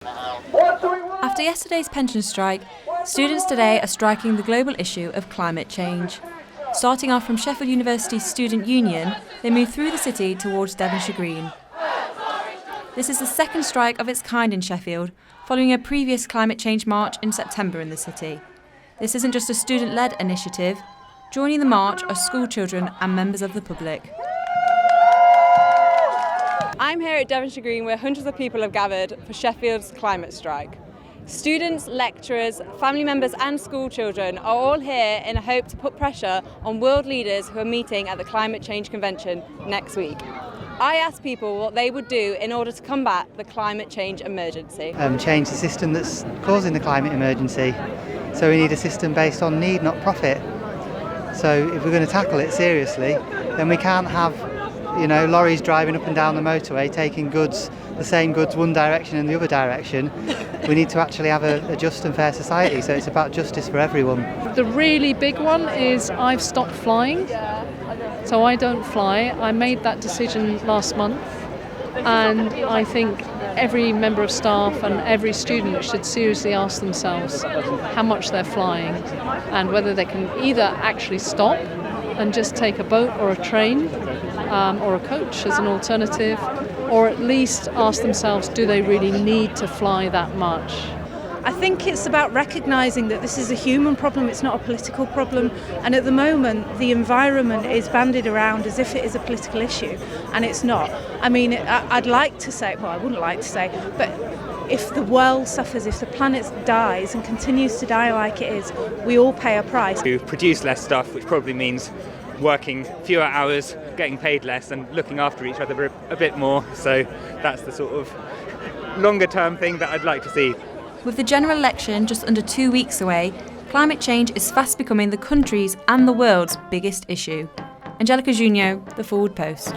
After yesterday's pension strike, students today are striking the global issue of climate change. Starting off from Sheffield University's Student Union, they move through the city towards Devonshire Green. This is the second strike of its kind in Sheffield, following a previous climate change march in September in the city. This isn't just a student-led initiative. Joining the march are school children and members of the public. I'm here at Devonshire Green where hundreds of people have gathered for Sheffield's climate strike. Students, lecturers, family members and school children are all here in a hope to put pressure on world leaders who are meeting at the Climate Change Convention next week. I asked people what they would do in order to combat the climate change emergency. Change the system that's causing the climate emergency. So we need a system based on need, not profit. So if we're going to tackle it seriously, then we can't have lorries driving up and down the motorway taking goods, the same goods one direction and the other direction. We need to actually have a just and fair society, so it's about justice for everyone. The really big one is I've stopped flying, so I don't fly. I made that decision last month, and I think every member of staff and every student should seriously ask themselves how much they're flying and whether they can either actually stop and just take a boat or a train or a coach as an alternative, or at least ask themselves, do they really need to fly that much? I think it's about recognising that this is a human problem, it's not a political problem, and at the moment the environment is bandied around as if it is a political issue, and it's not. I mean, I'd like to say, well, I wouldn't like to say, but if the world suffers, if the planet dies and continues to die like it is, we all pay a price. To produce less stuff, which probably means working fewer hours, getting paid less and looking after each other a bit more. So that's the sort of longer term thing that I'd like to see. With the general election just under 2 weeks away, climate change is fast becoming the country's and the world's biggest issue. Angelica Junio, The Fulwood Post.